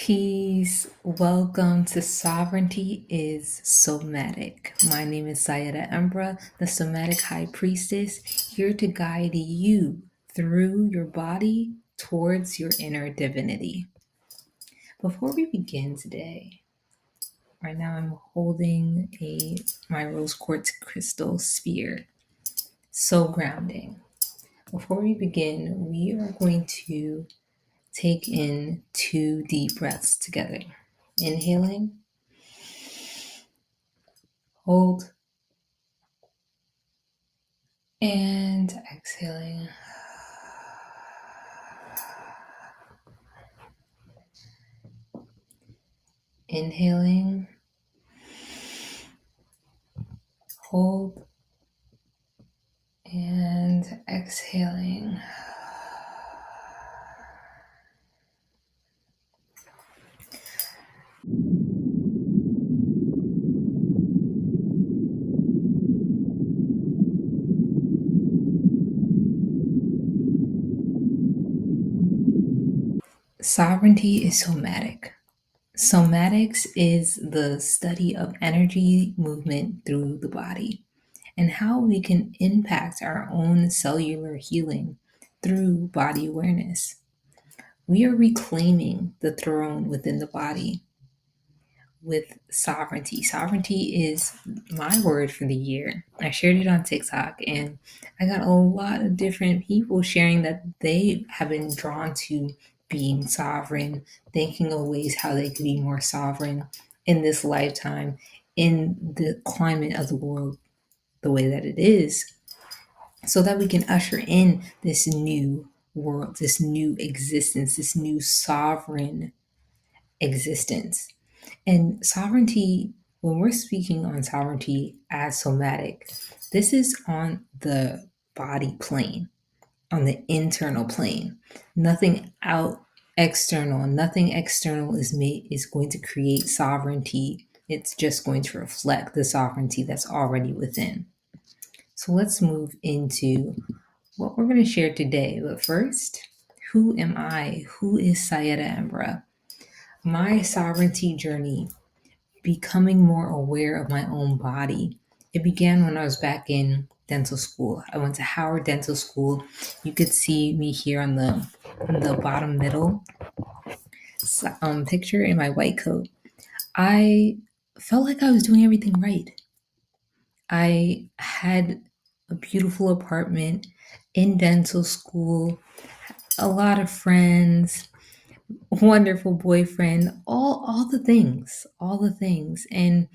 Peace. Welcome to Sovereignty is Somatic. My name is Sayeda Embra, the Somatic High Priestess, here to guide you through your body towards your inner divinity. Before we begin today, right now I'm holding my rose quartz crystal sphere. So grounding. Before we begin, we are going to take in 2 deep breaths together. Inhaling, hold, and exhaling. Inhaling, hold, and exhaling. Sovereignty is somatic. Somatics is the study of energy movement through the body and how we can impact our own cellular healing through body awareness. We are reclaiming the throne within the body with sovereignty. Sovereignty is my word for the year. I shared it on TikTok and I got a lot of different people sharing that they have been drawn to being sovereign, thinking of ways how they could be more sovereign in this lifetime, in the climate of the world the way that it is, so that we can usher in this new world, this new existence, this new sovereign existence. And sovereignty, when we're speaking on sovereignty as somatic, this is on the body plane, on the internal plane. Nothing out external, nothing external is going to create sovereignty. It's just going to reflect the sovereignty that's already within. So let's move into what we're going to share today. But first, who am I? Who is Sayeda Embra? My sovereignty journey, becoming more aware of my own body. It began when I was back in dental school. I went to Howard Dental School. You could see me here on the bottom middle picture in my white coat. I felt like I was doing everything right. I had a beautiful apartment in dental school, a lot of friends, wonderful boyfriend, all the things. And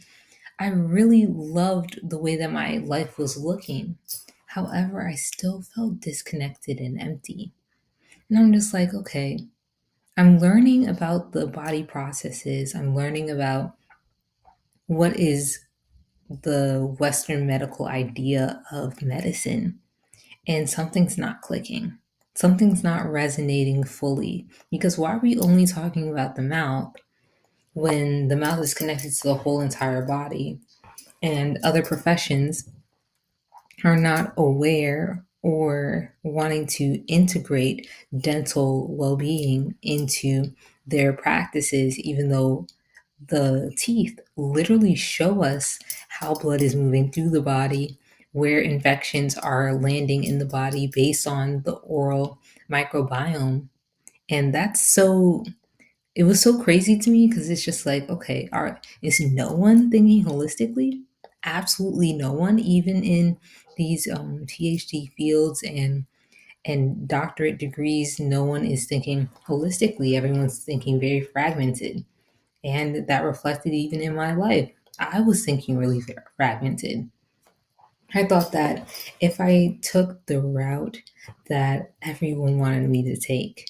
I really loved the way that my life was looking. However, I still felt disconnected and empty. And I'm just like, okay, I'm learning about the body processes. I'm learning about what is the Western medical idea of medicine. And something's not clicking. Something's not resonating fully. Because why are we only talking about the mouth when the mouth is connected to the whole entire body? And other professions are not aware or wanting to integrate dental well-being into their practices, even though the teeth literally show us how blood is moving through the body, where infections are landing in the body based on the oral microbiome. And it was so crazy to me because it's just like, okay, is no one thinking holistically? Absolutely no one, even in these PhD fields and doctorate degrees, no one is thinking holistically. Everyone's thinking very fragmented. And that reflected even in my life. I was thinking really fragmented. I thought that if I took the route that everyone wanted me to take,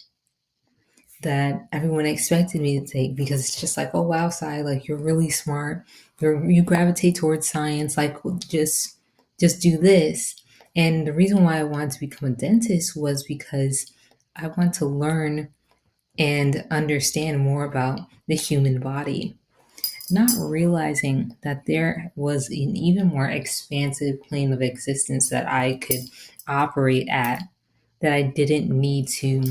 that everyone expected me to take, because it's just like, oh wow, Sai, like you're really smart, you gravitate towards science, like just do this. And the reason why I wanted to become a dentist was because I want to learn and understand more about the human body, not realizing that there was an even more expansive plane of existence that I could operate at, that I didn't need to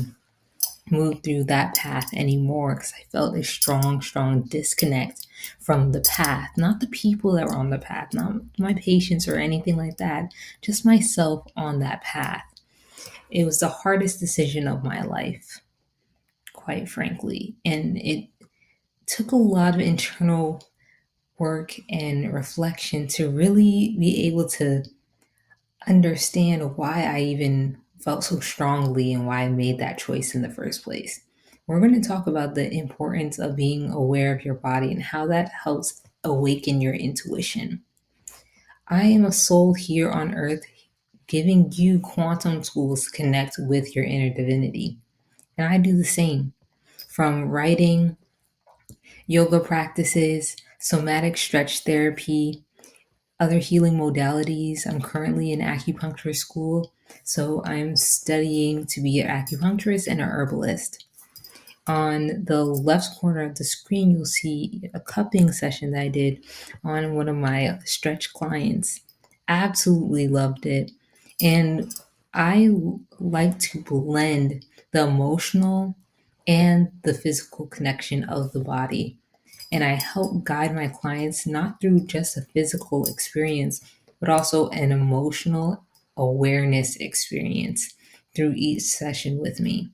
move through that path anymore because I felt a strong, strong disconnect from the path, not the people that were on the path, not my patients or anything like that, just myself on that path. It was the hardest decision of my life, quite frankly. And it took a lot of internal work and reflection to really be able to understand why I even felt so strongly and why I made that choice in the first place. We're going to talk about the importance of being aware of your body and how that helps awaken your intuition. I am a soul here on earth giving you quantum tools to connect with your inner divinity. And I do the same from writing, yoga practices, somatic stretch therapy, other healing modalities. I'm currently in acupuncture school, so I'm studying to be an acupuncturist and a herbalist. On the left corner of the screen, you'll see a cupping session that I did on one of my stretch clients. Absolutely loved it. And I like to blend the emotional and the physical connection of the body. And I help guide my clients not through just a physical experience, but also an emotional awareness experience through each session with me.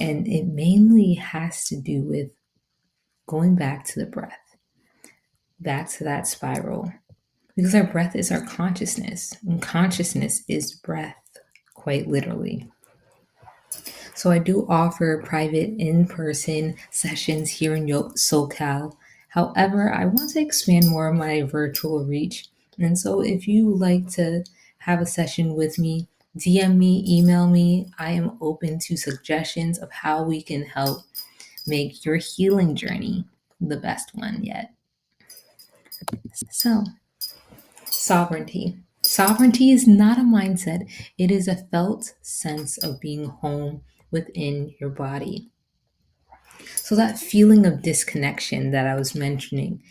And it mainly has to do with going back to the breath, back to that spiral. Because our breath is our consciousness, and consciousness is breath, quite literally. So I do offer private in-person sessions here in SoCal. However, I want to expand more of my virtual reach. And so if you would like to have a session with me, DM me, email me. I am open to suggestions of how we can help make your healing journey the best one yet. So, sovereignty. Sovereignty is not a mindset, it is a felt sense of being home within your body. So that feeling of disconnection that I was mentioning,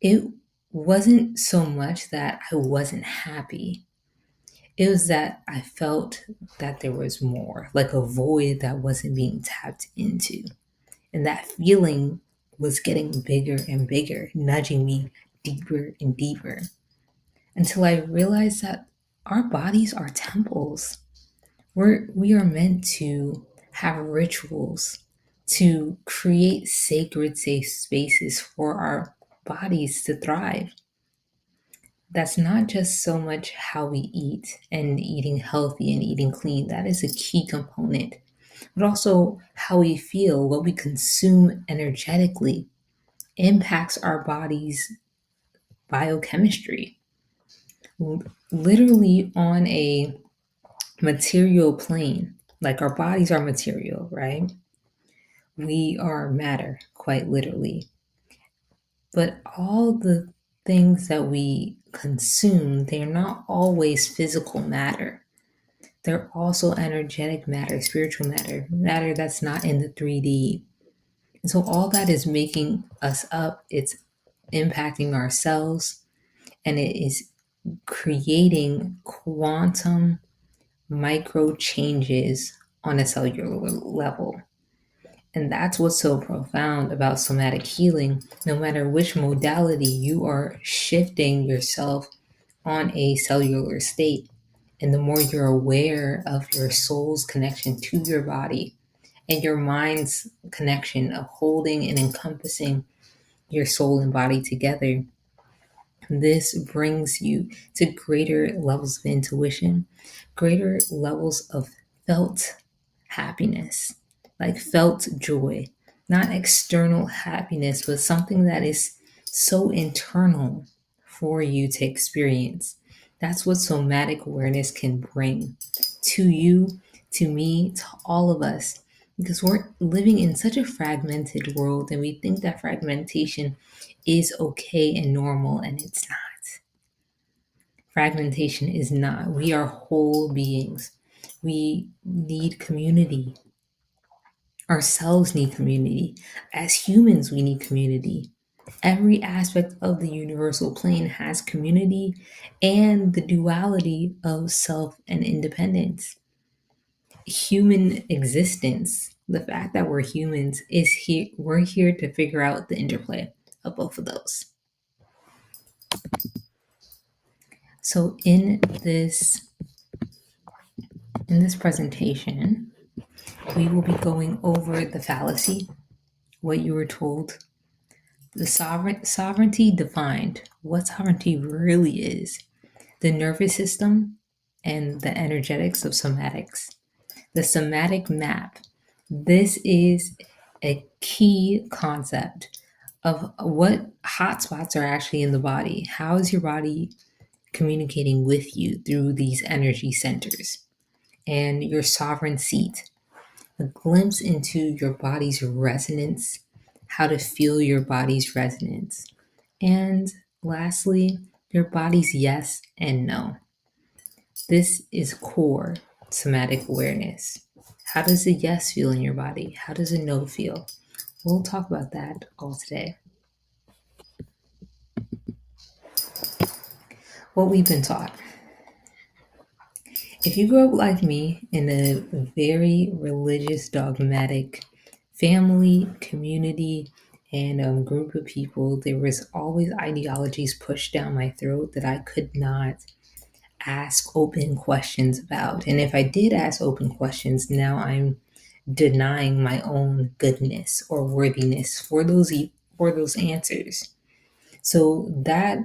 it wasn't so much that I wasn't happy. It was that I felt that there was more, like a void that wasn't being tapped into. And that feeling was getting bigger and bigger, nudging me deeper and deeper until I realized that our bodies are temples. We are meant to have rituals, to create sacred, safe spaces for our bodies to thrive. That's not just so much how we eat and eating healthy and eating clean. That is a key component, but also how we feel, what we consume energetically impacts our body's biochemistry. Literally on a material plane, like our bodies are material, right? We are matter, quite literally. But all the things that we consume, they're not always physical matter. They're also energetic matter, spiritual matter, matter that's not in the 3D. And so all that is making us up. It's impacting our cells, and it is creating quantum micro changes on a cellular level. And that's what's so profound about somatic healing. No matter which modality, you are shifting yourself on a cellular state. And the more you're aware of your soul's connection to your body and your mind's connection of holding and encompassing your soul and body together, this brings you to greater levels of intuition, greater levels of felt happiness, like felt joy, not external happiness, but something that is so internal for you to experience. That's what somatic awareness can bring to you, to me, to all of us, because we're living in such a fragmented world and we think that fragmentation is okay and normal, and it's not. Fragmentation is not. We are whole beings. We need community. Ourselves need community. As humans, we need community. Every aspect of the universal plane has community and the duality of self and independence. Human existence The fact that we're humans is here. We're here to figure out the interplay of both of those. So in this presentation, we will be going over the fallacy, what you were told, the sovereignty defined, what sovereignty really is, the nervous system, and the energetics of somatics. The somatic map. This is a key concept of what hotspots are actually in the body. How is your body communicating with you through these energy centers? And your sovereign seat, a glimpse into your body's resonance, how to feel your body's resonance. And lastly, your body's yes and no. This is core somatic awareness. How does a yes feel in your body? How does a no feel? We'll talk about that all today. What we've been taught. If you grew up like me in a very religious, dogmatic family, community, and group of people, there was always ideologies pushed down my throat that I could not ask open questions about. And if I did ask open questions, now I'm denying my own goodness or worthiness for those answers. So that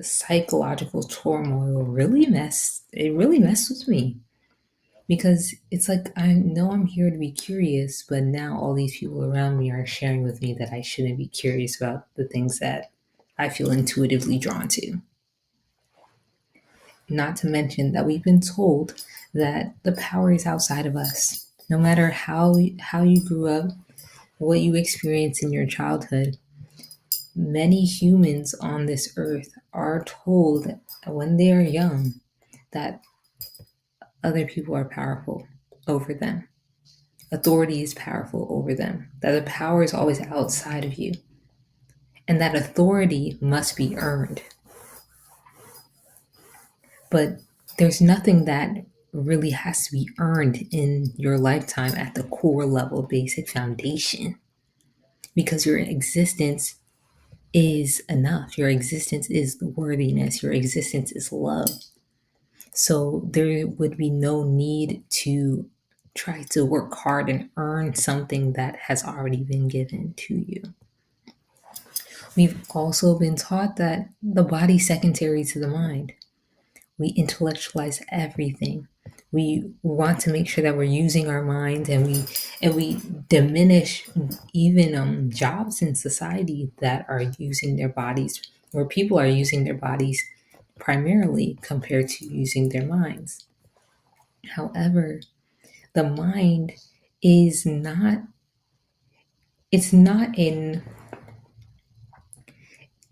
psychological turmoil really messed with me, because it's like I know I'm here to be curious, but now all these people around me are sharing with me that I shouldn't be curious about the things that I feel intuitively drawn to. Not to mention that we've been told that the power is outside of us. No matter how you grew up, what you experienced in your childhood, many humans on this earth are told when they are young that other people are powerful over them. Authority is powerful over them. That the power is always outside of you. And that authority must be earned. But there's nothing that really has to be earned in your lifetime at the core level, basic foundation, because your existence is enough. Your existence is the worthiness. Your existence is love. So there would be no need to try to work hard and earn something that has already been given to you. We've also been taught that the body's secondary to the mind. We intellectualize everything. We want to make sure that we're using our minds, and we diminish even jobs in society that are using their bodies, where people are using their bodies primarily compared to using their minds. However, the mind is not it's not in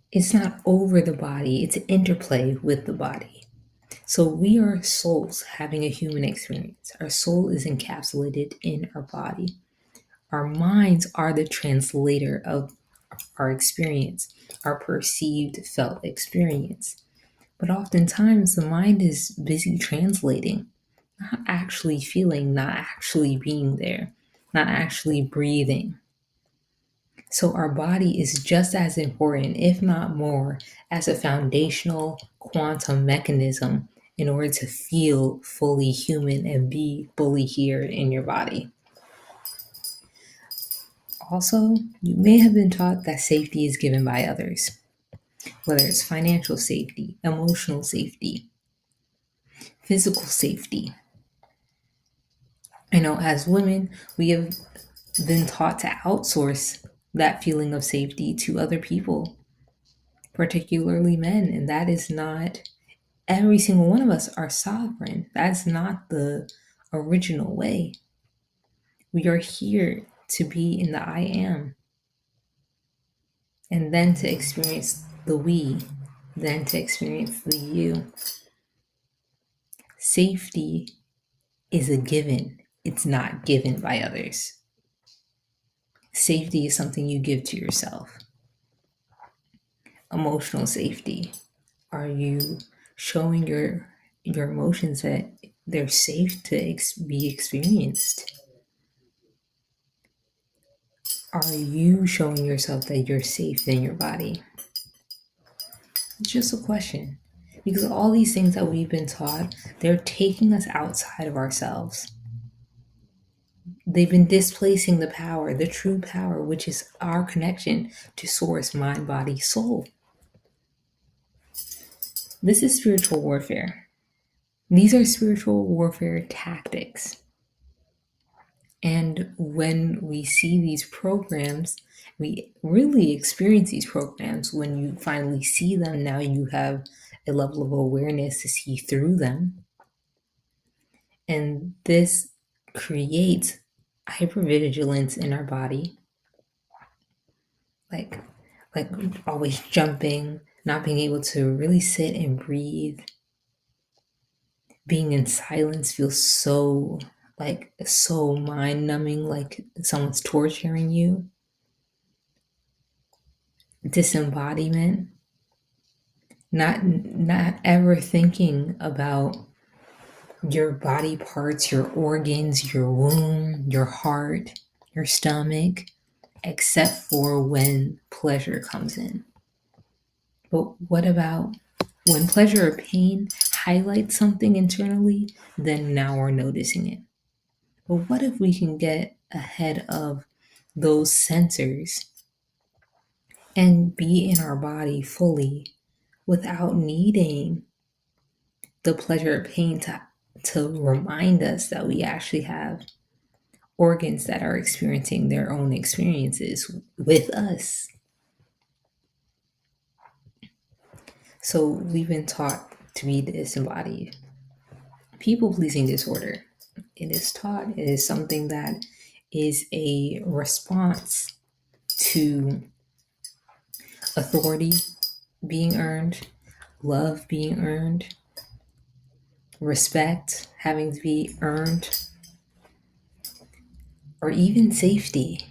it's not over the body, it's an interplay with the body. So we are souls having a human experience. Our soul is encapsulated in our body. Our minds are the translator of our experience, our perceived felt experience. But oftentimes the mind is busy translating, not actually feeling, not actually being there, not actually breathing. So our body is just as important, if not more, as a foundational quantum mechanism in order to feel fully human and be fully here in your body. Also, you may have been taught that safety is given by others, whether it's financial safety, emotional safety, physical safety. I know as women, we have been taught to outsource that feeling of safety to other people, particularly men, and that is not, every single one of us are sovereign. That's not the original way. We are here to be in the I am, and then to experience the we, then to experience the you. Safety is a given, it's not given by others. Safety is something you give to yourself. Emotional safety. Are you showing your emotions that they're safe to be experienced? Are you showing yourself that you're safe in your body? It's just a question. Because all these things that we've been taught, they're taking us outside of ourselves. They've been displacing the power, the true power, which is our connection to source, mind, body, soul. This is spiritual warfare. These are spiritual warfare tactics. And when we see these programs, we really experience these programs. When you finally see them, now you have a level of awareness to see through them. And this creates hypervigilance in our body, like like always jumping, not being able to really sit and breathe. Being in silence feels so mind numbing, like someone's torturing you. Disembodiment, not ever thinking about your body parts, your organs, your womb, your heart, your stomach, except for when pleasure comes in. But what about when pleasure or pain highlights something internally, then now we're noticing it. But what if we can get ahead of those sensors and be in our body fully without needing the pleasure or pain to remind us that we actually have organs that are experiencing their own experiences with us? So we've been taught to be disembodied. People pleasing disorder. It is taught, it is something that is a response to authority being earned, love being earned, respect having to be earned, or even safety.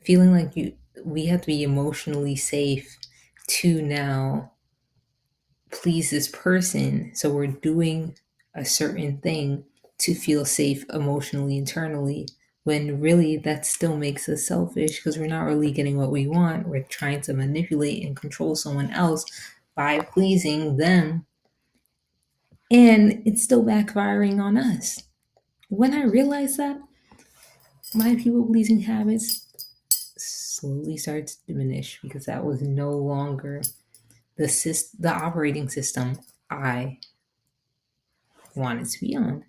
Feeling like we have to be emotionally safe to now please this person. So we're doing a certain thing to feel safe emotionally, internally, when really that still makes us selfish because we're not really getting what we want. We're trying to manipulate and control someone else by pleasing them, and it's still backfiring on us. When I realized that, my people pleasing habits slowly started to diminish because that was no longer the operating system I wanted to be on.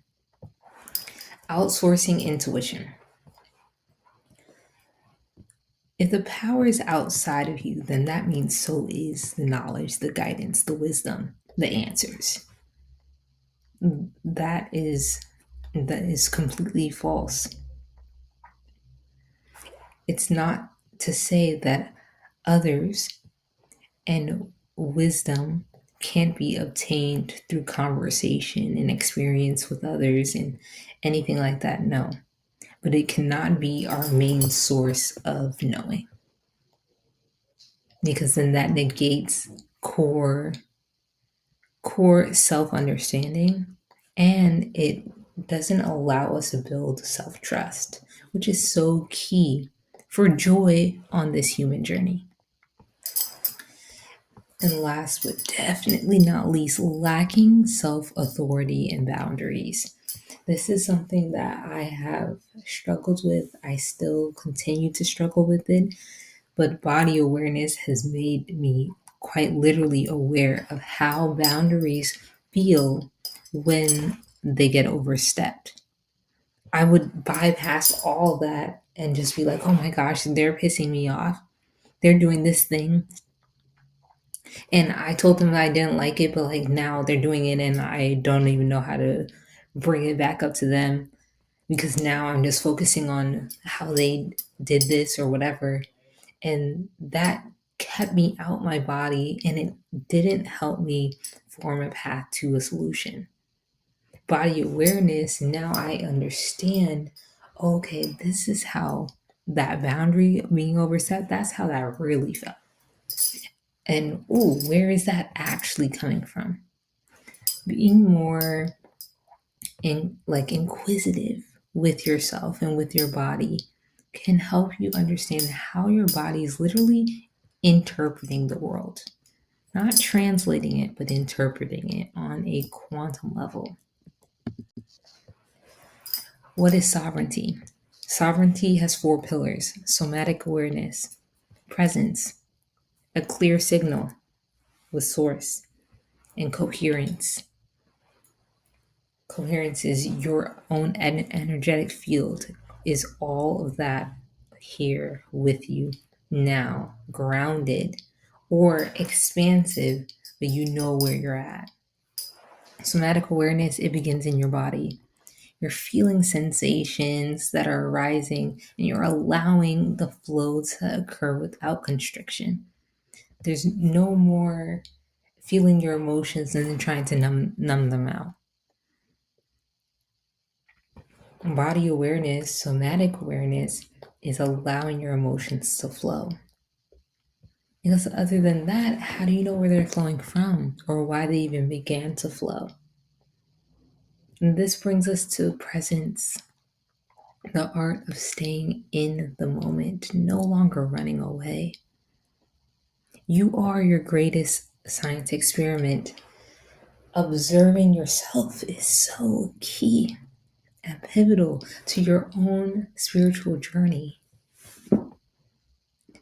Outsourcing intuition. If the power is outside of you, then that means so is the knowledge, the guidance, the wisdom, the answers. That is completely false. It's not to say that others and wisdom can't be obtained through conversation and experience with others and anything like that. No. But it cannot be our main source of knowing, because then that negates core self-understanding, and it doesn't allow us to build self-trust, which is so key for joy on this human journey. And last but definitely not least, lacking self-authority and boundaries. This is something that I have struggled with. I still continue to struggle with it, but body awareness has made me quite literally aware of how boundaries feel when they get overstepped. I would bypass all that and just be like, oh my gosh, they're pissing me off. They're doing this thing. And I told them that I didn't like it, but like now they're doing it and I don't even know how to bring it back up to them because now I'm just focusing on how they did this or whatever. And that kept me out my body and it didn't help me form a path to a solution. Body awareness, now I understand, okay, this is how that boundary being overstepped, that's how that really felt. And oh, where is that actually coming from? Being more inquisitive with yourself and with your body can help you understand how your body is literally interpreting the world. Not translating it, but interpreting it on a quantum level. What is sovereignty? Sovereignty has four pillars: somatic awareness, presence, a clear signal with source, and coherence. Coherence is your own energetic field, is all of that here with you now, grounded or expansive, but you know where you're at. Somatic awareness, it begins in your body. You're feeling sensations that are arising and you're allowing the flow to occur without constriction. There's no more feeling your emotions and then trying to numb them out. Body awareness, somatic awareness, is allowing your emotions to flow. Because other than that, how do you know where they're flowing from or why they even began to flow? And this brings us to presence, the art of staying in the moment, no longer running away. You are your greatest science experiment. Observing yourself is so key and pivotal to your own spiritual journey.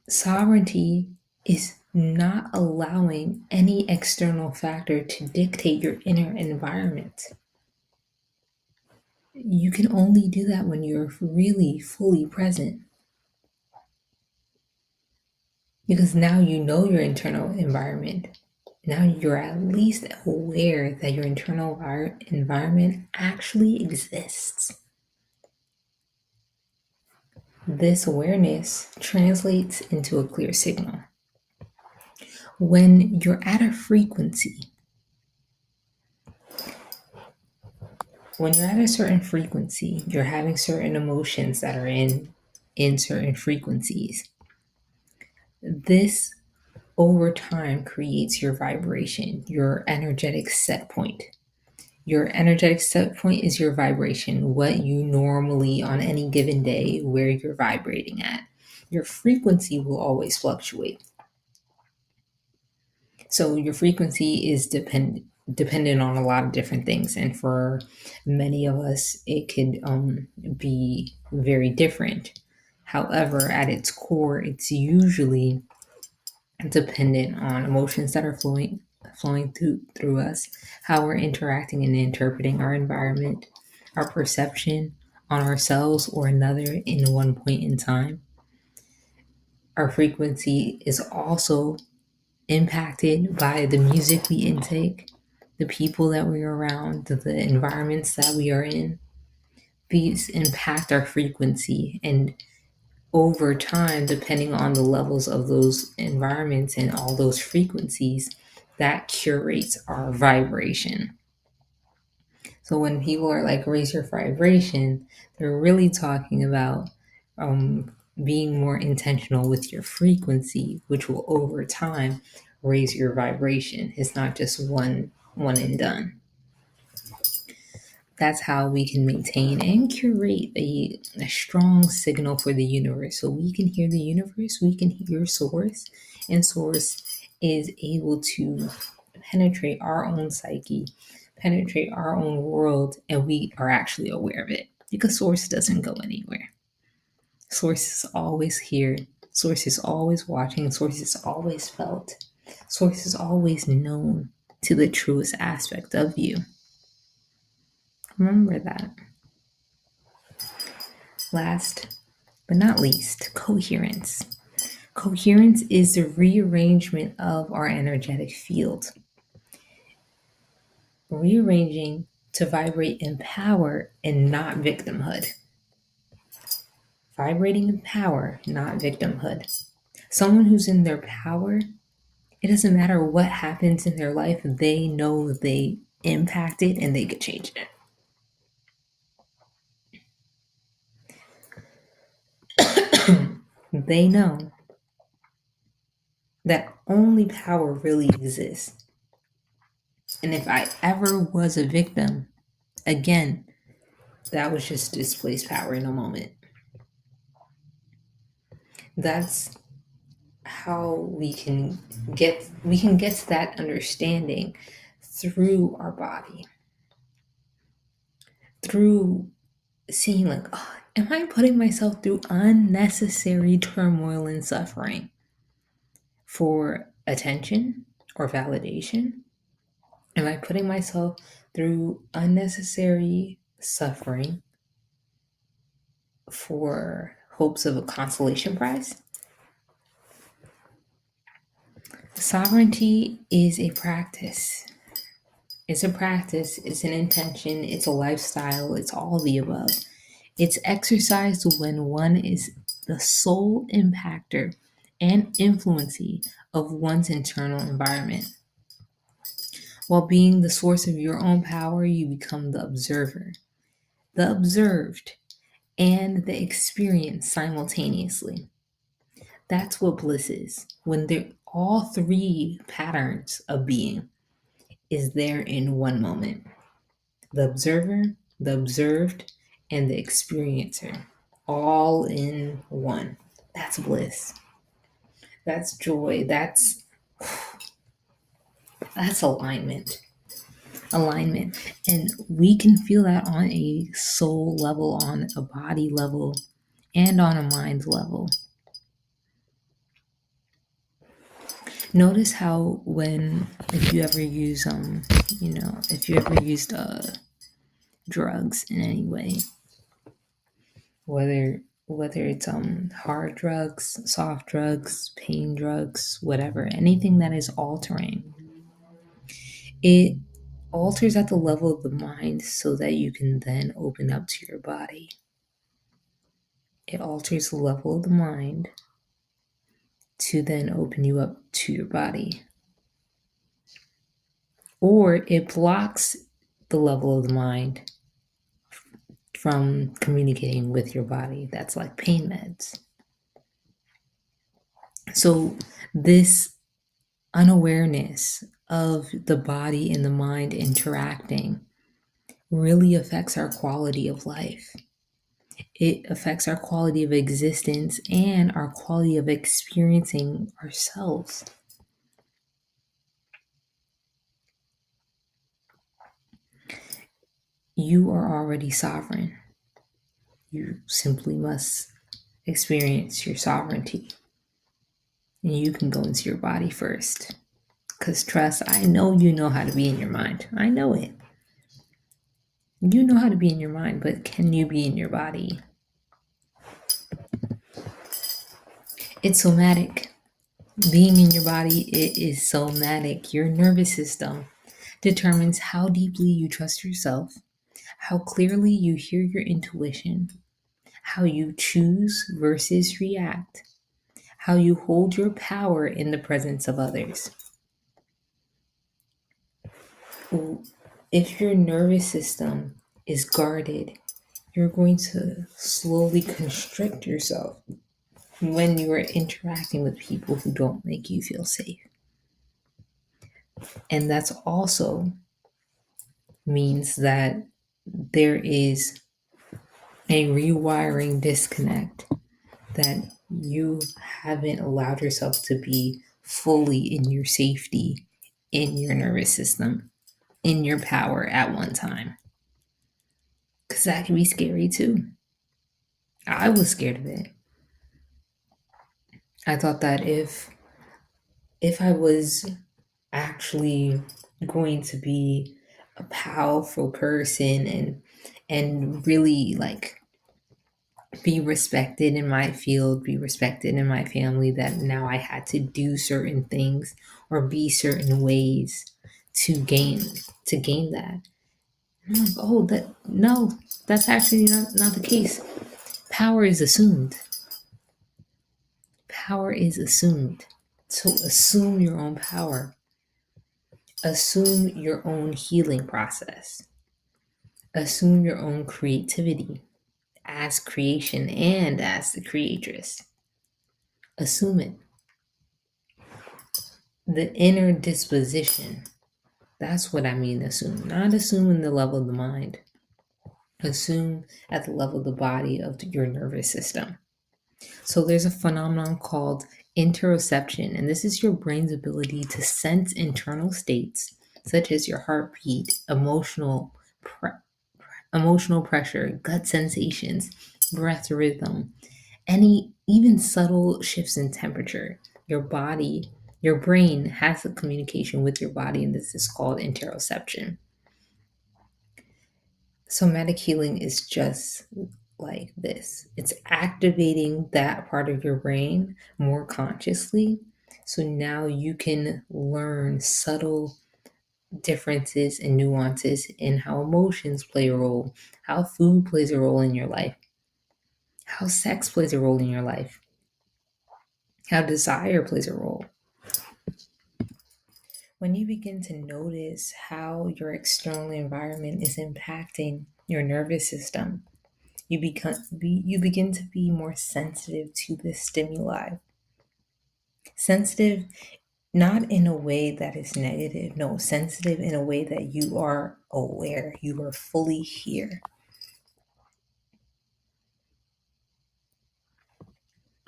Sovereignty is not allowing any external factor to dictate your inner environment. You can only do that when you're really fully present. Because now you know your internal environment. Now you're at least aware that your internal environment actually exists. This awareness translates into a clear signal. When you're at a frequency, when you're at a certain frequency, you're having certain emotions that are in certain frequencies. This over time creates your vibration, your energetic set point. Your energetic set point is your vibration, what you normally on any given day where you're vibrating at. Your frequency will always fluctuate. So your frequency is dependent on a lot of different things, and for many of us, it could be very different. However, at its core, it's usually dependent on emotions that are flowing through us, how we're interacting and interpreting our environment, our perception on ourselves or another in one point in time. Our frequency is also impacted by the music we intake, the people that we're around, the environments that we are in. These impact our frequency, and over time, depending on the levels of those environments and all those frequencies, that curates our vibration. So when people are like, raise your vibration, they're really talking about being more intentional with your frequency, which will over time raise your vibration. It's not just one and done. That's how we can maintain and curate a strong signal for the universe. So we can hear the universe, we can hear source, and source is able to penetrate our own psyche, penetrate our own world, and we are actually aware of it because source doesn't go anywhere. Source is always here, source is always watching, source is always felt, source is always known to the truest aspect of you. Remember that. Last but not least, coherence. Coherence is the rearrangement of our energetic field. Rearranging to vibrate in power and not victimhood. Vibrating in power, not victimhood. Someone who's in their power, it doesn't matter what happens in their life, they know they impact it and they could change it. They know that only power really exists. And if I ever was a victim, again, that was just displaced power in a moment. That's how we can get to that understanding through our body, through seeing like, oh, am I putting myself through unnecessary turmoil and suffering for attention or validation? Am I putting myself through unnecessary suffering for hopes of a consolation prize? Sovereignty is a practice. It's a practice, it's an intention, it's a lifestyle, it's all the above. It's exercised when one is the sole impactor and influencee of one's internal environment. While being the source of your own power, you become the observer, the observed, and the experience simultaneously. That's what bliss is. When they're all three patterns of being is there in one moment. The observer, the observed, and the experiencer, all in one. That's bliss. That's joy. That's alignment. Alignment. And we can feel that on a soul level, on a body level, and on a mind level. Notice how if you ever use if you ever used drugs in any way, whether it's hard drugs, soft drugs, pain drugs, whatever, anything that is altering, it alters at the level of the mind so that you can then open up to your body. It alters the level of the mind to then open you up to your body. Or it blocks the level of the mind from communicating with your body. That's like pain meds. So this unawareness of the body and the mind interacting really affects our quality of life. It affects our quality of existence and our quality of experiencing ourselves. You are already sovereign. You simply must experience your sovereignty. And you can go into your body first. Because trust, I know you know how to be in your mind. I know it. You know how to be in your mind, but can you be in your body? It's somatic. Being in your body, it is somatic. Your nervous system determines how deeply you trust yourself, how clearly you hear your intuition, how you choose versus react, how you hold your power in the presence of others. If your nervous system is guarded, you're going to slowly constrict yourself when you are interacting with people who don't make you feel safe. And that's also means that there is a rewiring disconnect, that you haven't allowed yourself to be fully in your safety, in your nervous system, in your power at one time. Because that can be scary too. I was scared of it. I thought that if I was actually going to be a powerful person and really like be respected in my field, be respected in my family, that now I had to do certain things or be certain ways to gain that. And I'm like, oh, that's actually not the case. Power is assumed. Power is assumed. So assume your own power. Assume your own healing process. Assume your own creativity as creation and as the creatress. Assume it. The inner disposition. That's what I mean, assume. Not assume in the level of the mind. Assume at the level of the body, of your nervous system. So there's a phenomenon called interoception, and this is your brain's ability to sense internal states such as your heartbeat, emotional pressure, gut sensations, breath rhythm, any even subtle shifts in temperature. Your brain has a communication with your body, and this is called interoception. Somatic healing is just like this. It's activating that part of your brain more consciously. So now you can learn subtle differences and nuances in how emotions play a role, how food plays a role in your life, how sex plays a role in your life, how desire plays a role. When you begin to notice how your external environment is impacting your nervous system, you begin to be more sensitive to the stimuli. Sensitive not in a way that is negative, no, sensitive in a way that you are aware, you are fully here.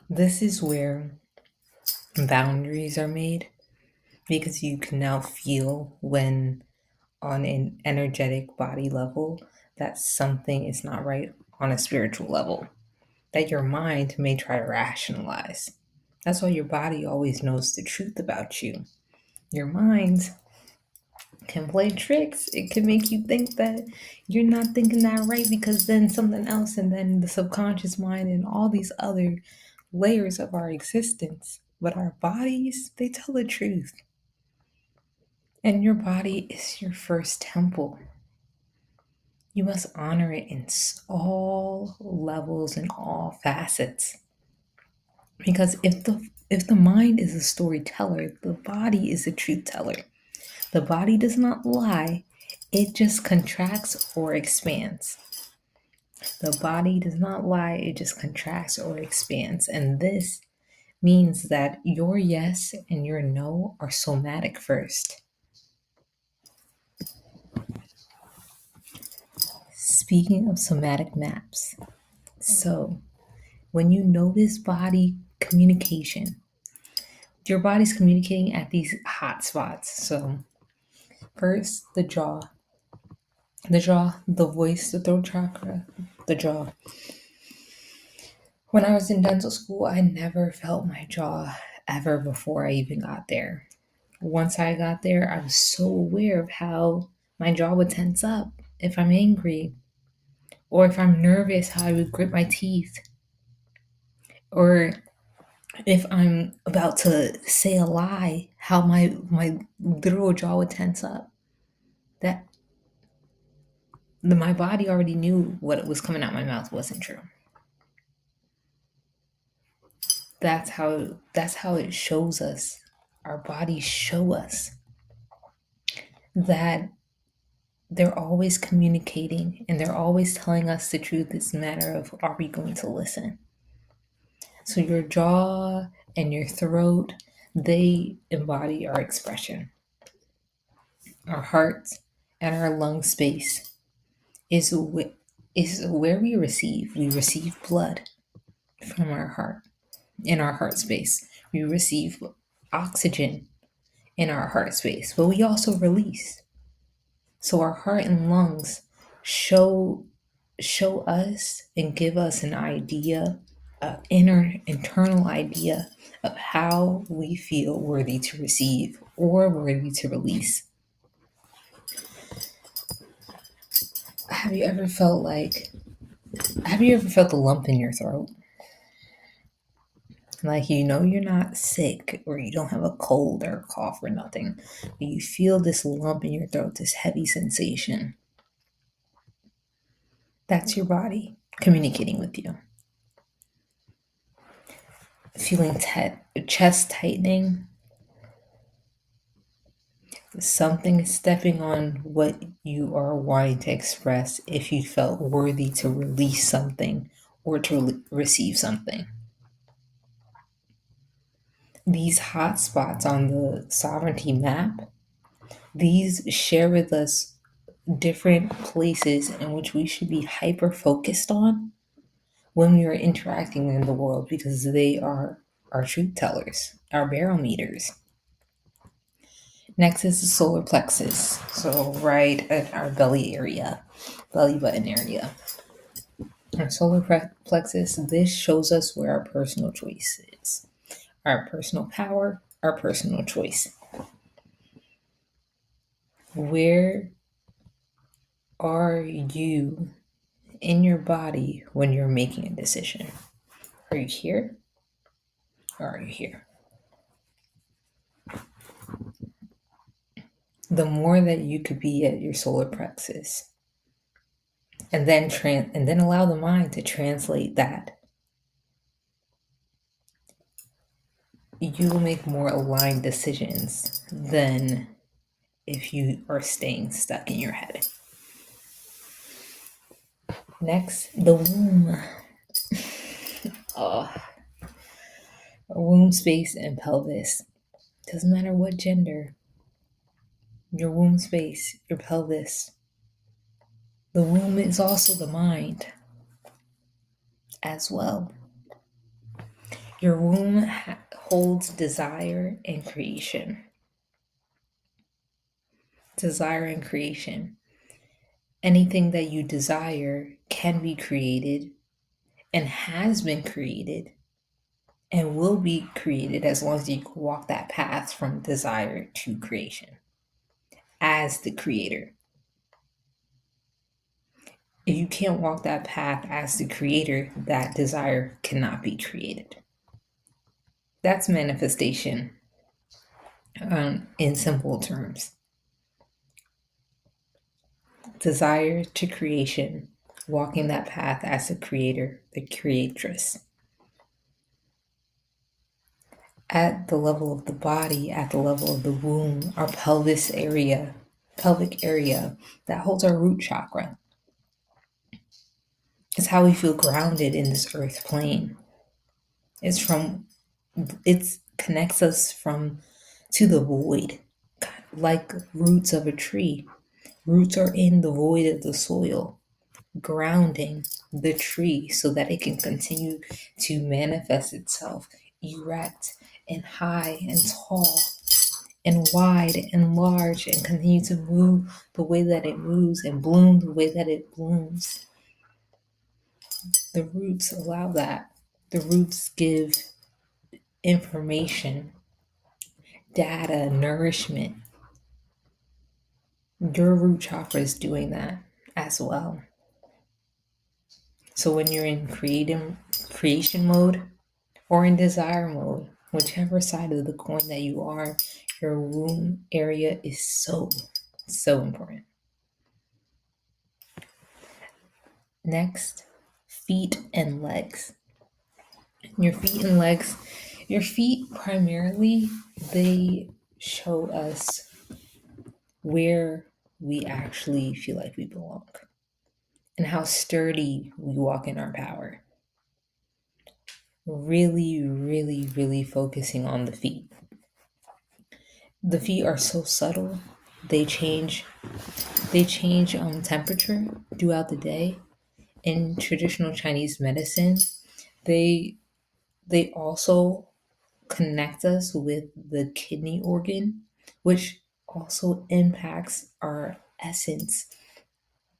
This is where boundaries are made because you can now feel when on an energetic body level that something is not right on a spiritual level, that your mind may try to rationalize. That's why your body always knows the truth about you. Your mind can play tricks. It can make you think that you're not thinking that right because then something else, and then the subconscious mind, and all these other layers of our existence. But our bodies, they tell the truth. And your body is your first temple. You must honor it in all levels and all facets. Because if the mind is a storyteller, the body is a truth teller. The body does not lie, it just contracts or expands. The body does not lie, it just contracts or expands. And this means that your yes and your no are somatic first. Speaking of somatic maps, so when you notice body communication, your body's communicating at these hot spots. So, first, the voice, the throat chakra, the jaw. When I was in dental school, I never felt my jaw ever before I even got there. Once I got there, I was so aware of how my jaw would tense up if I'm angry, or if I'm nervous, how I would grip my teeth, or if I'm about to say a lie, how my literal jaw would tense up. That my body already knew what was coming out my mouth wasn't true. That's how it shows us. Our bodies show us that they're always communicating and they're always telling us the truth. It's a matter of, are we going to listen? So your jaw and your throat, they embody our expression. Our heart and our lung space is where we receive. We receive blood from our heart. In our heart space, we receive oxygen in our heart space, but we also release. So our heart and lungs show us and give us an idea, an internal idea of how we feel worthy to receive or worthy to release. Have you ever felt a lump in your throat? Like, you're not sick or you don't have a cold or a cough or nothing, but you feel this lump in your throat, this heavy sensation. That's your body communicating with you. Feeling chest tightening, something is stepping on what you are wanting to express if you felt worthy to release something or to receive something. These hot spots on the sovereignty map, these share with us different places in which we should be hyper focused on when we are interacting in the world, because they are our truth tellers, our barometers. Next is the solar plexus. So right at our belly area, belly button area. Our solar plexus, this shows us where our personal choice is, our personal power, our personal choice. Where are you in your body when you're making a decision? Are you here or are you here? The more that you could be at your solar plexus, and then allow the mind to translate that, you will make more aligned decisions than if you are staying stuck in your head. Next, the womb. Oh, womb space and pelvis. Doesn't matter what gender, your womb space, your pelvis. The womb is also the mind as well. Your womb holds desire and creation. Desire and creation. Anything that you desire can be created and has been created and will be created as long as you walk that path from desire to creation as the creator. If you can't walk that path as the creator, that desire cannot be created. That's manifestation in simple terms. Desire to creation, walking that path as the creator, the creatress. At the level of the body, at the level of the womb, our pelvic area that holds our root chakra. It's how we feel grounded in this earth plane. It connects us to the void, like roots of a tree. Roots are in the void of the soil, grounding the tree so that it can continue to manifest itself erect and high and tall and wide and large, and continue to move the way that it moves and bloom the way that it blooms. The roots allow that. The roots give information, data, nourishment. Your root chakra is doing that as well. So when you're in creation mode or in desire mode, whichever side of the coin that you are, your womb area is so important. Next, feet and legs. Your feet primarily, they show us where we actually feel like we belong and how sturdy we walk in our power. Really, really, really focusing on the feet. The feet are so subtle. They change temperature throughout the day. In traditional Chinese medicine, they also connect us with the kidney organ, which also impacts our essence,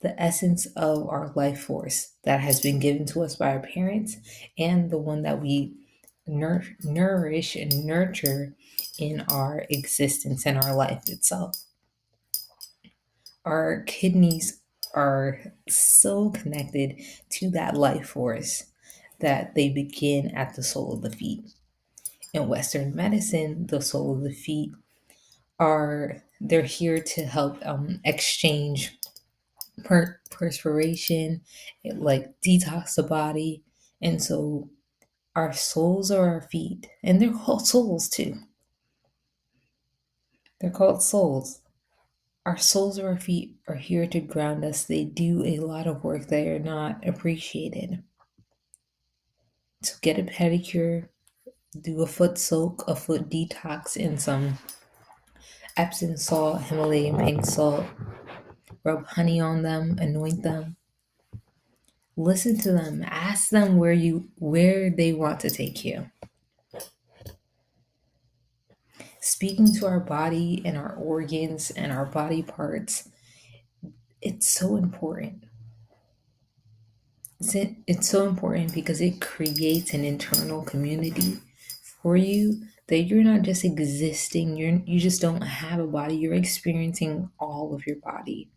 the essence of our life force that has been given to us by our parents, and the one that we nourish and nurture in our existence and our life itself. Our kidneys are so connected to that life force that they begin at the sole of the feet. In Western medicine, the sole of the feet they're here to help exchange perspiration, like detox the body. And so our soles are our feet, and they're called souls too. They're called souls. Our soles of our feet are here to ground us. They do a lot of work that are not appreciated. So get a pedicure, do a foot soak, a foot detox in some Epsom salt, Himalayan pink salt, rub honey on them, anoint them. Listen to them. Ask them where they want to take you. Speaking to our body and our organs and our body parts, it's so important. It's so important because it creates an internal community for you that you're not just existing, you just don't have a body, you're experiencing all of your body.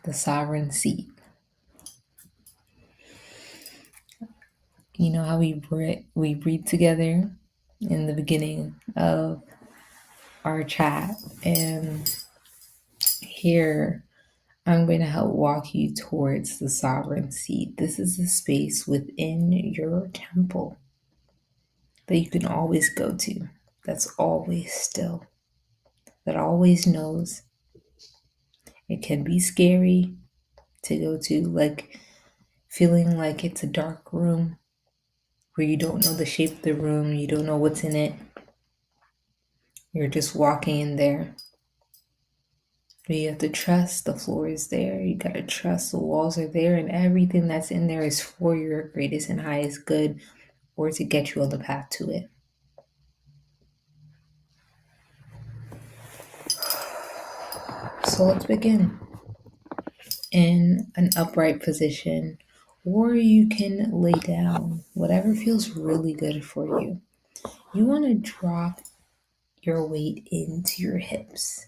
The sovereign seat. You know how we breathe together in the beginning of our chat, and here I'm going to help walk you towards the sovereign seat. This is a space within your temple that you can always go to, that's always still, that always knows. It can be scary to go to, like feeling like it's a dark room where you don't know the shape of the room, you don't know what's in it. You're just walking in there. But you have to trust the floor is there. You gotta trust the walls are there, and everything that's in there is for your greatest and highest good, or to get you on the path to it. So let's begin. In an upright position, or you can lay down, whatever feels really good for you. You want to drop your weight into your hips.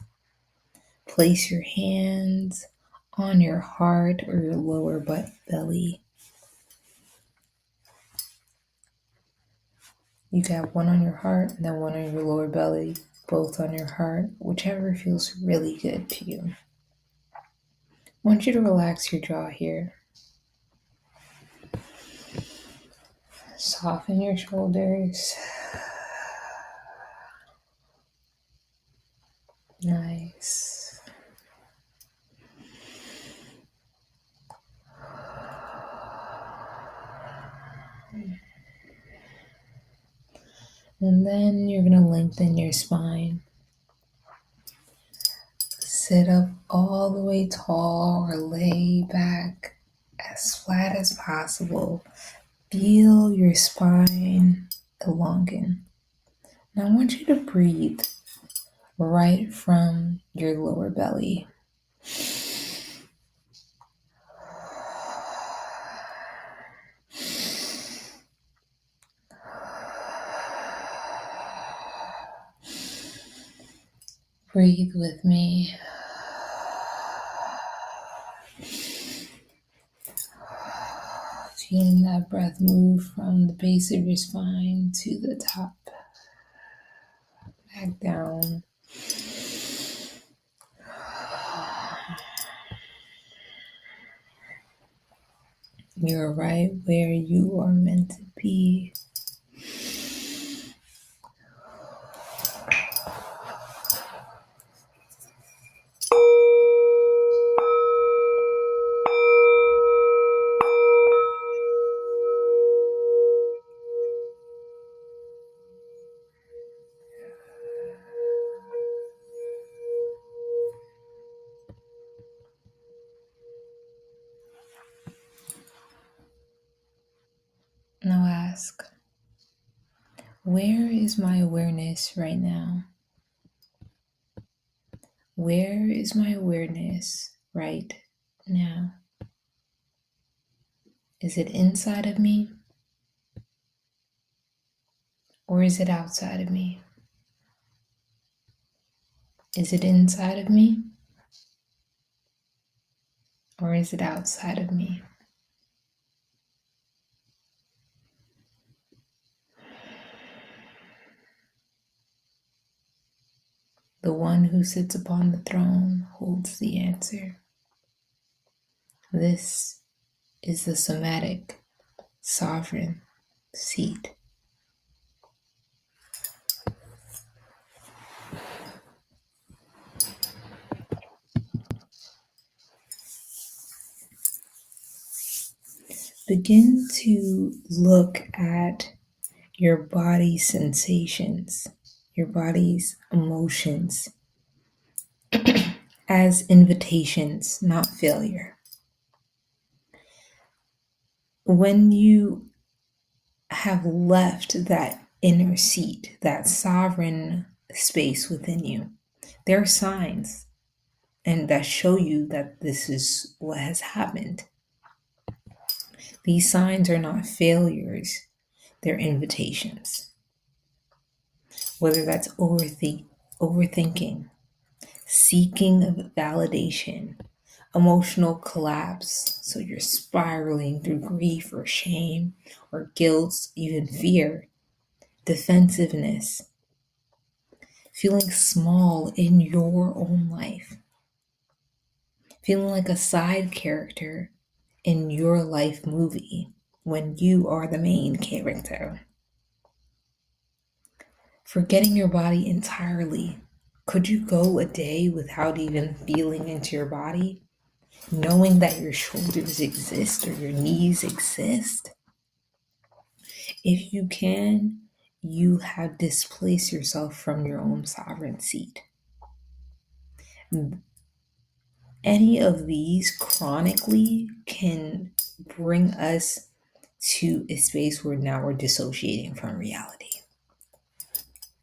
Place your hands on your heart or your lower belly. You can have one on your heart and then one on your lower belly, both on your heart, whichever feels really good to you. I want you to relax your jaw here. Soften your shoulders. Nice. And then you're going to lengthen your spine. Sit up all the way tall or lay back as flat as possible. Feel your spine elongate. Now I want you to breathe right from your lower belly. Breathe with me. Feeling that breath move from the base of your spine to the top. Back down. You're right where you are meant to be. Now ask, where is my awareness right now? Where is my awareness right now? Is it inside of me? Or is it outside of me? Is it inside of me? Or is it outside of me? The one who sits upon the throne holds the answer. This is the somatic sovereign seat. Begin to look at your body's sensations, your body's emotions as invitations, not failure. When you have left that inner seat, that sovereign space within you, there are signs and that show you that this is what has happened. These signs are not failures, they're invitations. Whether that's overthinking, seeking validation, emotional collapse, so you're spiraling through grief or shame or guilt, even fear, defensiveness, feeling small in your own life, feeling like a side character in your life movie when you are the main character. Forgetting your body entirely. Could you go a day without even feeling into your body? Knowing that your shoulders exist or your knees exist? If you can, you have displaced yourself from your own sovereign seat. Any of these chronically can bring us to a space where now we're dissociating from reality.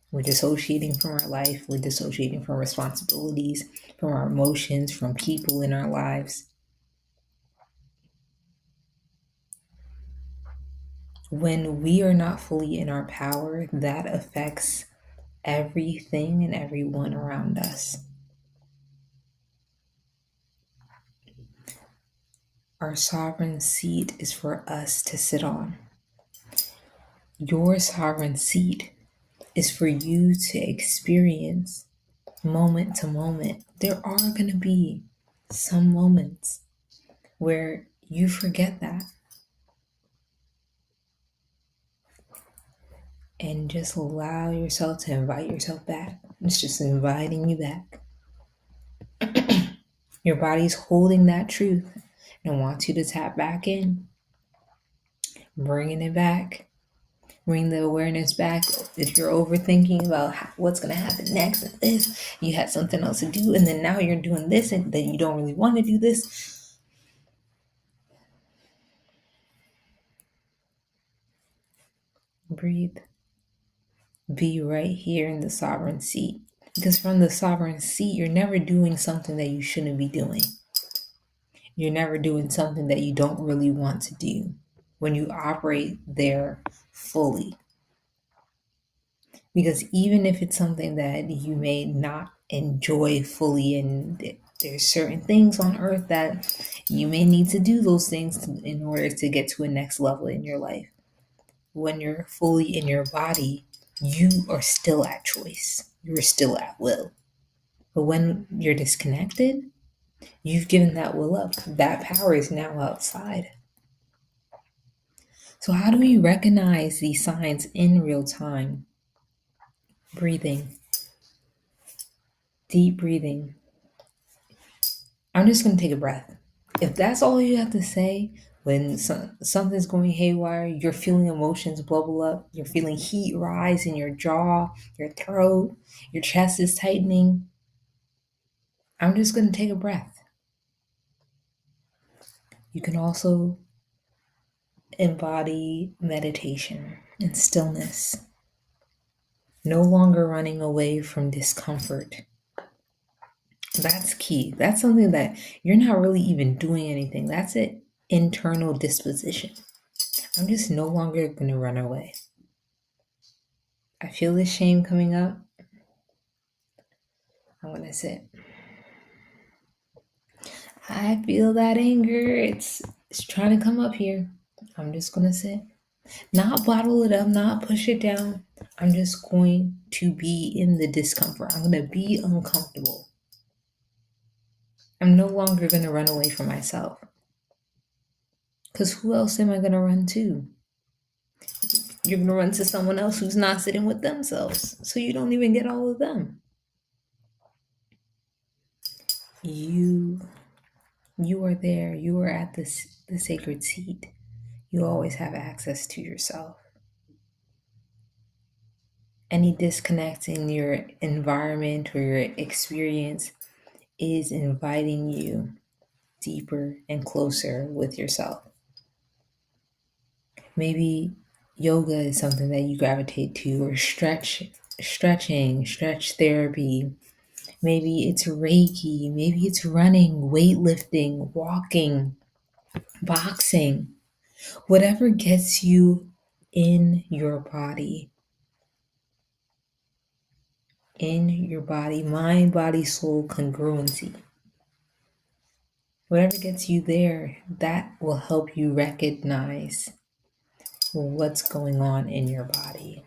We're dissociating from our life, we're dissociating from responsibilities, from our emotions, from people in our lives. When we are not fully in our power, that affects everything and everyone around us. Our sovereign seat is for us to sit on. Your sovereign seat is for you to experience moment to moment. There are going to be some moments where you forget that and just allow yourself to invite yourself back. It's just inviting you back. Your body's holding that truth and wants you to tap back in, bringing it back. Bring the awareness back. If you're overthinking about what's going to happen next and this, you had something else to do, and then now you're doing this, and then you don't really want to do this. Breathe. Be right here in the sovereign seat. Because from the sovereign seat, you're never doing something that you shouldn't be doing. You're never doing something that you don't really want to do when you operate there fully. Because even if it's something that you may not enjoy fully, and there's certain things on earth that you may need to do those things in order to get to a next level in your life. When you're fully in your body, you are still at choice. You're still at will. But when you're disconnected, you've given that will up. That power is now outside. So how do we recognize these signs in real time? Breathing. Deep breathing. I'm just going to take a breath. If that's all you have to say when something's going haywire, you're feeling emotions bubble up, you're feeling heat rise in your jaw, your throat, your chest is tightening, I'm just going to take a breath. You can also embody meditation and stillness, no longer running away from discomfort. That's key. That's something that you're not really even doing anything. That's an internal disposition. I'm just no longer going to run away. I feel this shame coming up. I'm going to sit. I feel that anger. It's trying to come up here. I'm just going to sit. Not bottle it up, not push it down. I'm just going to be in the discomfort. I'm going to be uncomfortable. I'm no longer going to run away from myself. Because who else am I going to run to? You're going to run to someone else who's not sitting with themselves. So you don't even get all of them. You are there. You are at the sacred seat. You always have access to yourself. Any disconnect in your environment or your experience is inviting you deeper and closer with yourself. Maybe yoga is something that you gravitate to, or stretching, stretch therapy. Maybe it's Reiki, maybe it's running, weightlifting, walking, boxing, whatever gets you in your body, mind, body, soul congruency. Whatever gets you there, that will help you recognize what's going on in your body.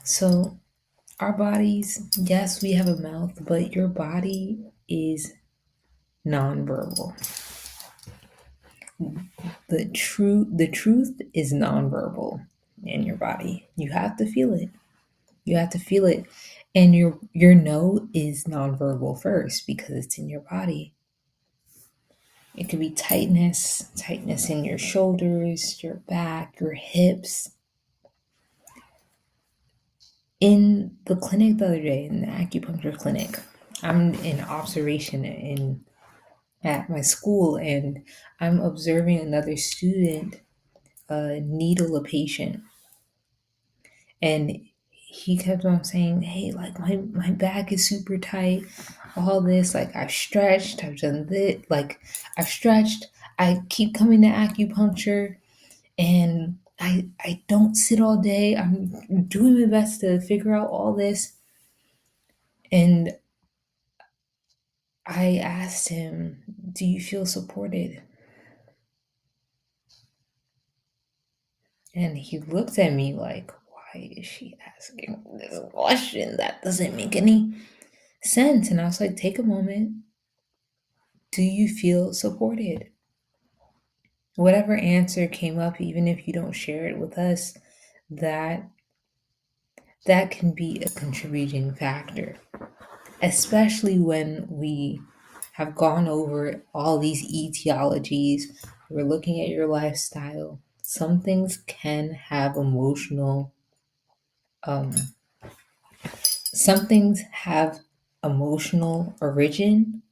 So, our bodies, yes, we have a mouth, but your body is nonverbal. The truth is nonverbal in your body. You have to feel it. You have to feel it. And your no is nonverbal first because it's in your body. It could be tightness in your shoulders, your back, your hips. In the clinic the other day, in the acupuncture clinic, I'm in observation at my school, and I'm observing another student needle a patient. And he kept on saying, hey, like my back is super tight, all this, like I've stretched, I've done this, like I've stretched, I keep coming to acupuncture, and I don't sit all day. I'm doing my best to figure out all this. And I asked him, do you feel supported? And he looked at me like, why is she asking this question? That doesn't make any sense. And I was like, take a moment. Do you feel supported? Whatever answer came up, even if you don't share it with us, that can be a contributing factor, especially when we have gone over all these etiologies. We're looking at your lifestyle. Some things can have um, some things have emotional origin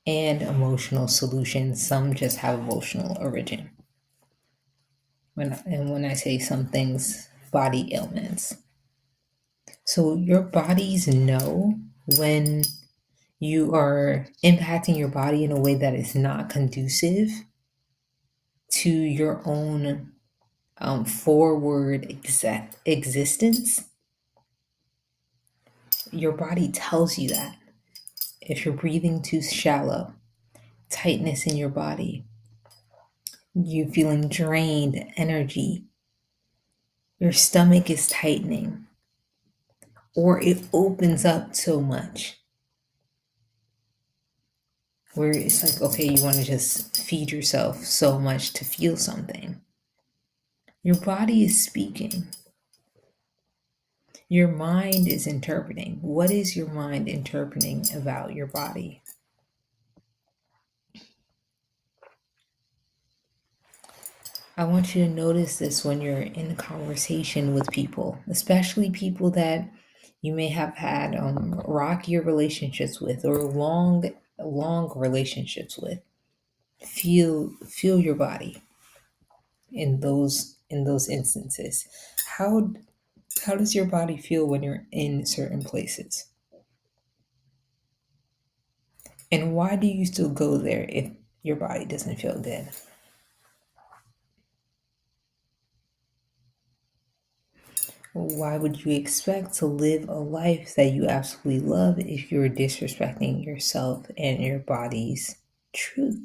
and emotional solution. Some just have emotional origin. When I say some things, body ailments. So your bodies know when you are impacting your body in a way that is not conducive to your own forward existence. Your body tells you that. If you're breathing too shallow, tightness in your body, you feeling drained, energy, your stomach is tightening, or it opens up so much where it's like, okay, you want to just feed yourself so much to feel something. Your body is speaking. Your mind is interpreting. What is your mind interpreting about your body? I want you to notice this when you're in conversation with people, especially people that you may have had rockier relationships with, or long relationships with. Feel your body in those instances. How does your body feel when you're in certain places? And why do you still go there if your body doesn't feel good? Why would you expect to live a life that you absolutely love if you're disrespecting yourself and your body's truth?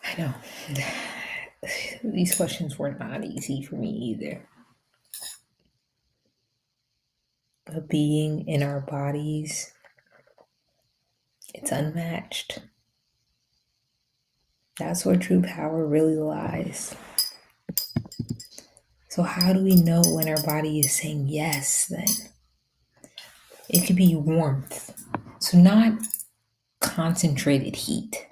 I know. These questions were not easy for me either. But being in our bodies, it's unmatched. That's where true power really lies. So how do we know when our body is saying yes then? It could be warmth. So not concentrated heat.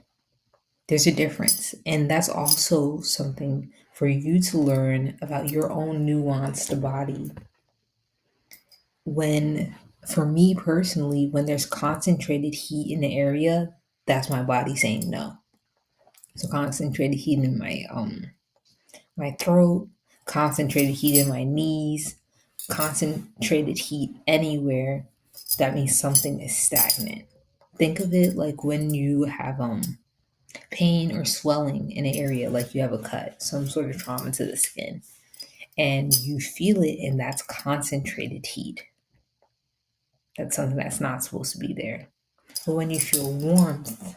There's a difference. And that's also something for you to learn about your own nuanced body. When, for me personally, when there's concentrated heat in the area, that's my body saying no. So concentrated heat in my throat, concentrated heat in my knees, concentrated heat anywhere, that means something is stagnant. Think of it like when you have pain or swelling in an area, like you have a cut, some sort of trauma to the skin, and you feel it, and that's concentrated heat. That's something that's not supposed to be there. But when you feel warmth,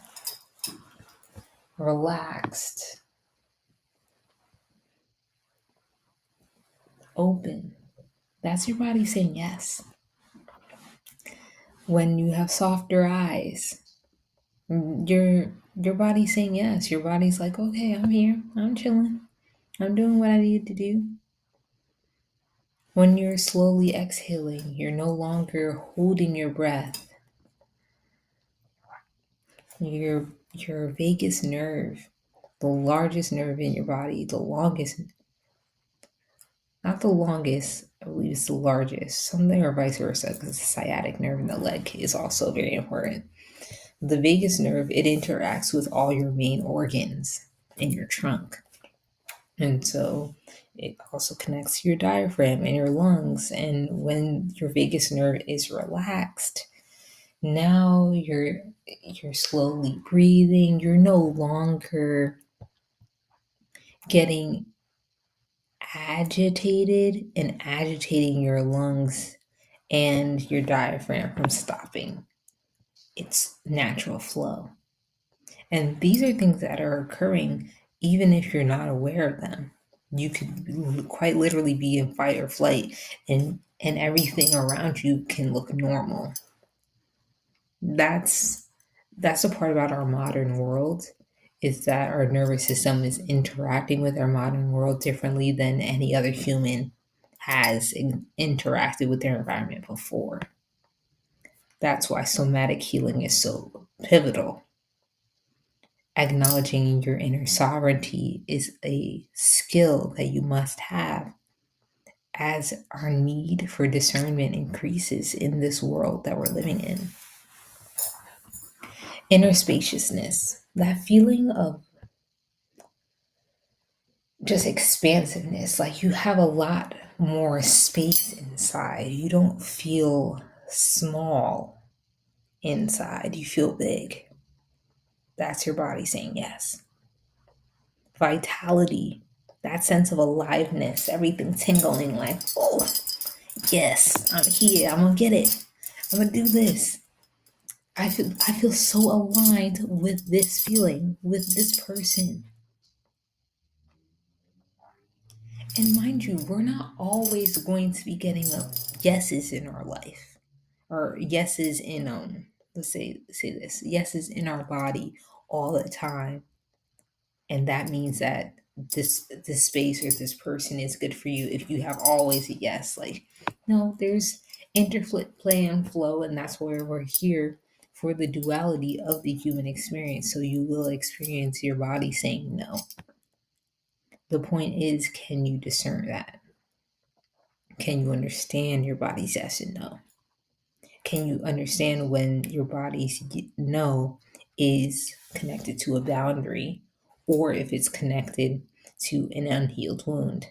relaxed, open, that's your body saying yes. When you have softer eyes, your body's saying yes. Your body's like, okay, I'm here, I'm chilling, I'm doing what I need to do. When you're slowly exhaling, you're no longer holding your breath. Your vagus nerve, the largest nerve in your body, the longest, not the longest, I believe it's the largest, something or vice versa, because the sciatic nerve in the leg is also very important. The vagus nerve, it interacts with all your main organs in your trunk. And so it also connects to your diaphragm and your lungs. And when your vagus nerve is relaxed, now you're slowly breathing. You're no longer getting agitated and agitating your lungs and your diaphragm from stopping its natural flow. And these are things that are occurring even if you're not aware of them. You could quite literally be in fight or flight, and everything around you can look normal. That's a part about our modern world, is that our nervous system is interacting with our modern world differently than any other human has interacted with their environment before. That's why somatic healing is so pivotal. Acknowledging your inner sovereignty is a skill that you must have as our need for discernment increases in this world that we're living in. Inner spaciousness, that feeling of just expansiveness, like you have a lot more space inside. You don't feel small inside, you feel big. That's your body saying yes. Vitality, that sense of aliveness, everything tingling, like, oh, yes, I'm here, I'm gonna get it, I'm gonna do this. I feel so aligned with this feeling, with this person. And mind you, we're not always going to be getting yeses in our life, or yeses in let's say this, yeses in our body all the time. And that means that this space or this person is good for you if you have always a yes. Like, no, there's interplay and flow, and that's where we're here, for the duality of the human experience. So you will experience your body saying no. The point is, can you discern that? Can you understand your body's yes and no? Can you understand when your body's no is connected to a boundary, or if it's connected to an unhealed wound?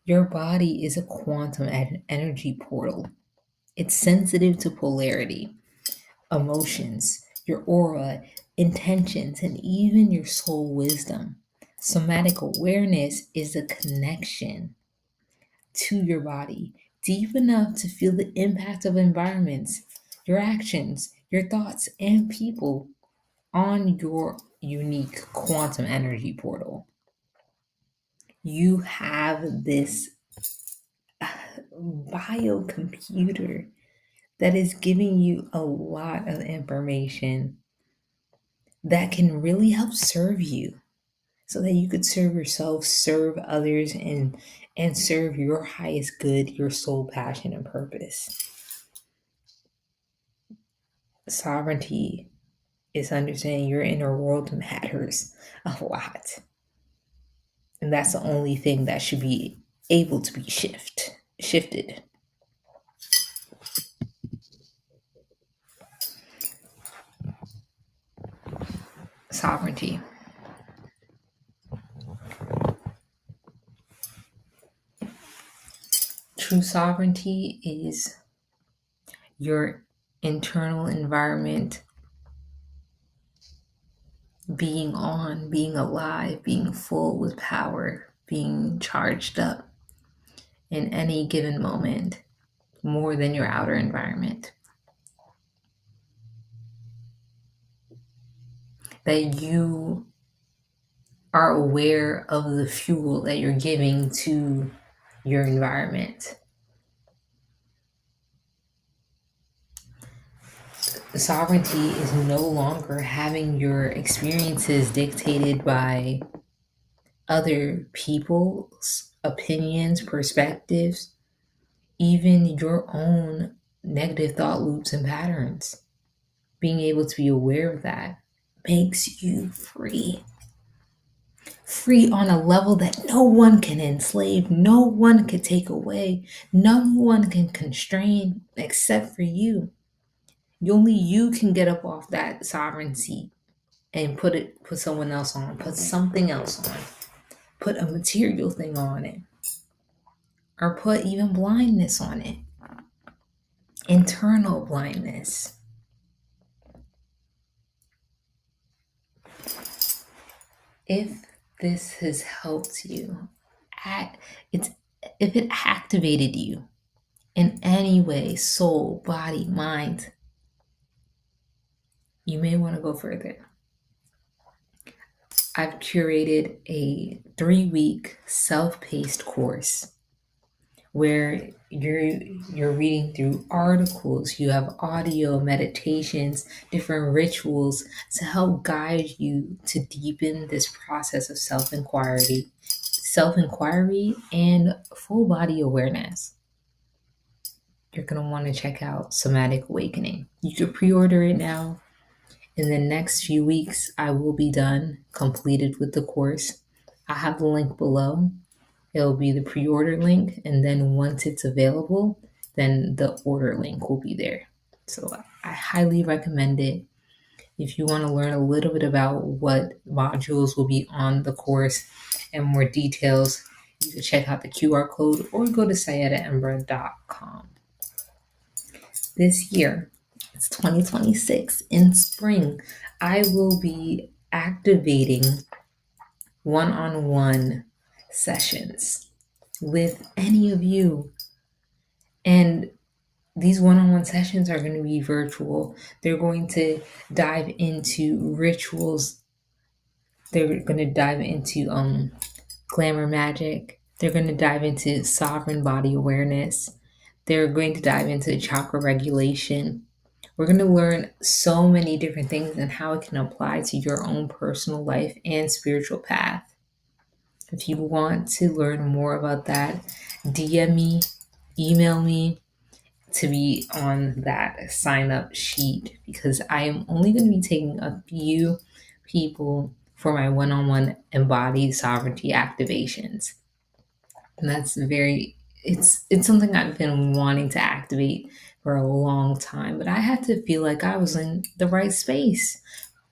Your body is a quantum energy portal. It's sensitive to polarity, emotions, your aura, intentions, and even your soul wisdom. Somatic awareness is a connection to your body, deep enough to feel the impact of environments, your actions, your thoughts, and people on your unique quantum energy portal. You have this biocomputer that is giving you a lot of information that can really help serve you, so that you could serve yourself, serve others, and serve your highest good, your soul passion and purpose. Sovereignty is understanding your inner world matters a lot. And that's the only thing that should be able to be shifted. Sovereignty. True sovereignty is your internal environment being on, being alive, being full with power, being charged up in any given moment more than your outer environment. That you are aware of the fuel that you're giving to your environment. Sovereignty is no longer having your experiences dictated by other people's opinions, perspectives, even your own negative thought loops and patterns. Being able to be aware of that makes you free. Free on a level that no one can enslave, no one can take away, no one can constrain except for you. Only you can get up off that sovereign seat and put someone else on, put something else on, put a material thing on it, or put even blindness on it. Internal blindness. If this has helped you, if it activated you in any way, soul, body, mind, you may want to go further. I've curated a 3-week self-paced course where you're reading through articles, you have audio meditations, different rituals to help guide you to deepen this process of self-inquiry and full body awareness. You're going to want to check out Somatic Awakening. You can pre-order it now. In the next few weeks, I will be completed with the course. I have the link below. It'll be the pre-order link, and then once it's available, then the order link will be there. So I highly recommend it. If you want to learn a little bit about what modules will be on the course and more details, you can check out the QR code or go to sayettaembra.com. This year, it's 2026, in spring, I will be activating one-on-one sessions with any of you. And these one-on-one sessions are going to be virtual. They're going to dive into rituals. They're going to dive into glamour magic. They're going to dive into sovereign body awareness. They're going to dive into chakra regulation. We're going to learn so many different things and how it can apply to your own personal life and spiritual path. If you want to learn more about that, DM me, email me to be on that sign up sheet, because I am only going to be taking a few people for my one-on-one embodied sovereignty activations. And it's something I've been wanting to activate for a long time, but I had to feel like I was in the right space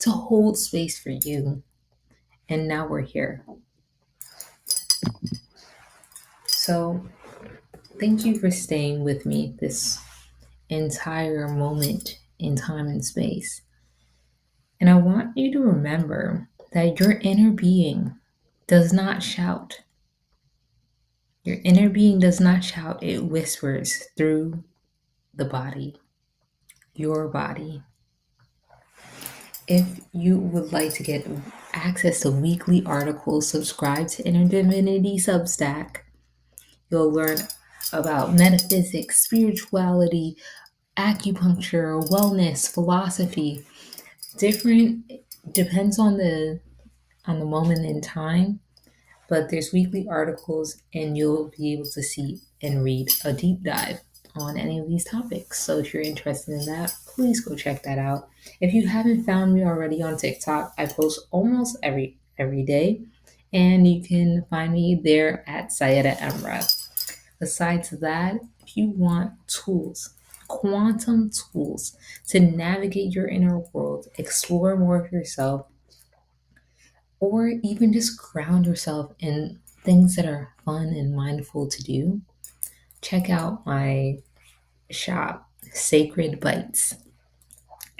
to hold space for you. And now we're here. So thank you for staying with me this entire moment in time and space. And I want you to remember that your inner being does not shout. Your inner being does not shout, it whispers through the body, your body. If you would like to get access to weekly articles, subscribe to Inner Divinity Substack. You'll learn about metaphysics, spirituality, acupuncture, wellness, philosophy. Depends on the moment in time, but there's weekly articles and you'll be able to see and read a deep dive on any of these topics. So if you're interested in that, please go check that out. If you haven't found me already on TikTok, I post almost every day, And you can find me there at Sayeda Emra. Besides that, if you want tools, quantum tools to navigate your inner world, explore more of yourself, or even just ground yourself in things that are fun and mindful to do, check out my shop, Sacred Bites.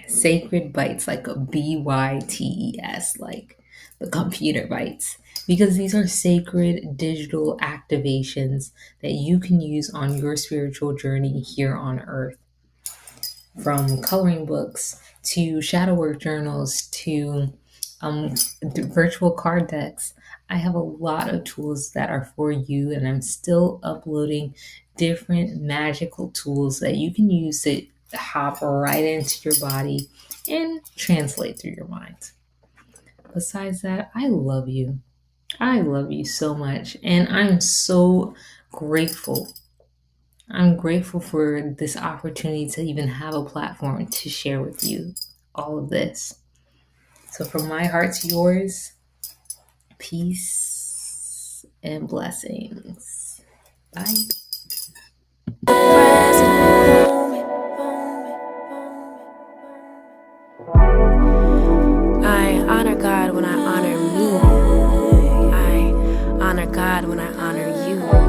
Sacred Bites, like a BYTES, like the computer bites. Because these are sacred digital activations that you can use on your spiritual journey here on earth. From coloring books to shadow work journals to virtual card decks. I have a lot of tools that are for you, and I'm still uploading different magical tools that you can use to hop right into your body and translate through your mind. Besides that, I love you. I love you so much, and I'm so grateful. I'm grateful for this opportunity to even have a platform to share with you all of this. So, from my heart to yours, peace and blessings. Bye. I honor God when I honor me. I honor God when I honor you.